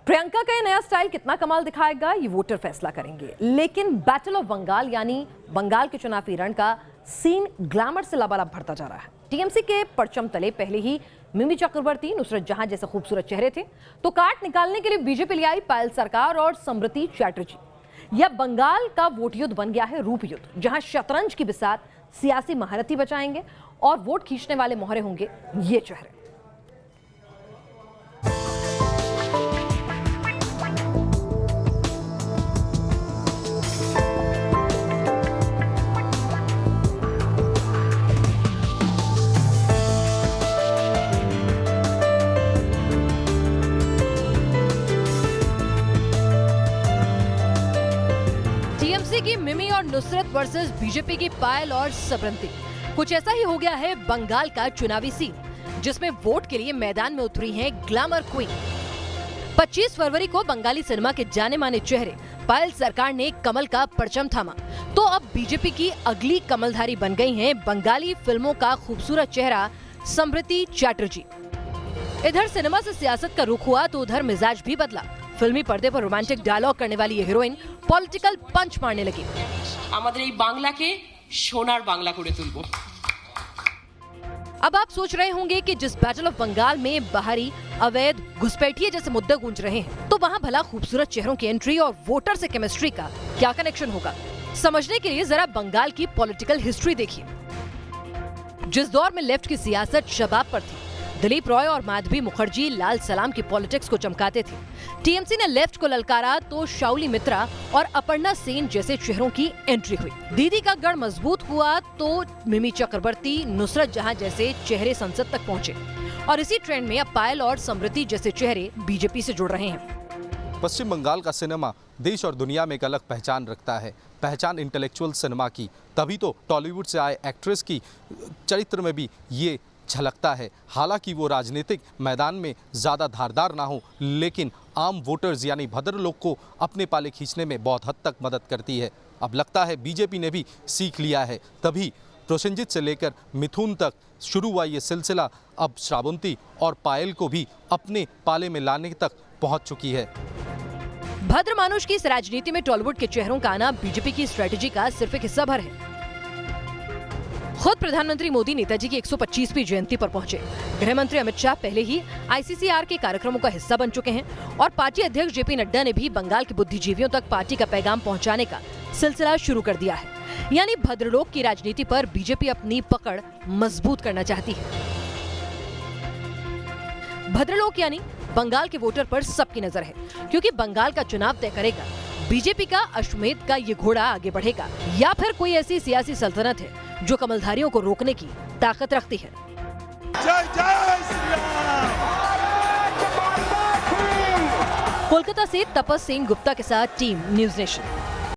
प्रियंका का ये नया स्टाइल कितना कमाल दिखाएगा ये वोटर फैसला करेंगे, लेकिन बैटल ऑफ बंगाल यानी बंगाल के चुनावी रण का सीन ग्लैमर से लबालब बढ़ता जा रहा है। टीएमसी के परचम तले पहले ही मिमी चक्रवर्ती, नुसरत जहां जैसे खूबसूरत चेहरे थे, तो काट निकालने के लिए बीजेपी ले आई पायल सरकार और समृति चैटर्जी। यह बंगाल का वोट युद्ध बन गया है रूप युद्ध, जहां शतरंज की बिसात सियासी महारथी बचाएंगे और वोट खींचने वाले मोहरे होंगे ये चेहरे। टीएमसी की मिमी और नुसरत वर्सेस बीजेपी की पायल और समृति। कुछ ऐसा ही हो गया है बंगाल का चुनावी सीन, जिसमें वोट के लिए मैदान में उतरी हैं ग्लैमर क्वीन। 25 फरवरी को बंगाली सिनेमा के जाने माने चेहरे पायल सरकार ने कमल का परचम थामा, तो अब बीजेपी की अगली कमलधारी बन गई हैं बंगाली फिल्मों का खूबसूरत चेहरा समृति चैटर्जी। इधर सिनेमा से सियासत का रुख हुआ तो उधर मिजाज भी बदला। फिल्मी पर्दे पर रोमांटिक डायलॉग करने वाली ये हीरोइन पॉलिटिकल पंच मारने लगी। আমাদের এই বাংলাকে সোনার বাংলা করে তুলবো। अब आप सोच रहे होंगे कि जिस बैटल ऑफ बंगाल में बाहरी अवैध घुसपैठिए जैसे मुद्दे गूंज रहे हैं, तो वहाँ भला खूबसूरत चेहरों की एंट्री और वोटर से केमिस्ट्री का क्या कनेक्शन होगा? समझने के लिए जरा बंगाल की पॉलिटिकल हिस्ट्री देखिए। जिस दौर में लेफ्ट की सियासत शबाब पर थी, दिलीप रॉय और माधवी मुखर्जी लाल सलाम की पॉलिटिक्स को चमकाते थे। टीएमसी ने लेफ्ट को ललकारा तो शाउली मित्रा और अपर्णा सेन जैसे चेहरों की एंट्री हुई। दीदी का गढ़ मजबूत हुआ तो मिमी चक्रवर्ती, नुसरत जहां जैसे चेहरे संसद तक पहुंचे, और इसी ट्रेंड में अब पायल और समृति जैसे चेहरे बीजेपी से जुड़ रहे हैं। पश्चिम बंगाल का सिनेमा देश और दुनिया में एक अलग पहचान रखता है, पहचान इंटेलेक्चुअल सिनेमा की। तभी तो टॉलीवुड से आए एक्ट्रेस की चरित्र में भी ये झलकता है। हालांकि वो राजनीतिक मैदान में ज़्यादा धारदार ना हो, लेकिन आम वोटर्स यानी भद्र लोग को अपने पाले खींचने में बहुत हद तक मदद करती है। अब लगता है बीजेपी ने भी सीख लिया है, तभी प्रोसेनजीत से लेकर मिथुन तक शुरू हुआ ये सिलसिला अब श्रावंती और पायल को भी अपने पाले में लाने तक पहुंच चुकी है। भद्र मानुष की इस राजनीति में टॉलीवुड के चेहरों का आना बीजेपी की स्ट्रेटेजी का सिर्फ एक हिस्सा भर है। खुद प्रधानमंत्री मोदी नेताजी की 125वीं जयंती पर पहुंचे। गृह मंत्री अमित शाह पहले ही आईसीसीआर के कार्यक्रमों का हिस्सा बन चुके हैं, और पार्टी अध्यक्ष जेपी नड्डा ने भी बंगाल के बुद्धिजीवियों तक पार्टी का पैगाम पहुंचाने का सिलसिला शुरू कर दिया है। यानी भद्रलोक की राजनीति पर बीजेपी अपनी पकड़ मजबूत करना चाहती है। भद्रलोक यानी बंगाल के वोटर पर सबकी नजर है, क्योंकि बंगाल का चुनाव तय करेगा बीजेपी का अश्वमेध का ये घोड़ा आगे बढ़ेगा या फिर कोई ऐसी सियासी सल्तनत है जो कमलधारियों को रोकने की ताकत रखती है। जय जय श्री राम। कोलकाता से तपस सिंह गुप्ता के साथ टीम न्यूज़ नेशन।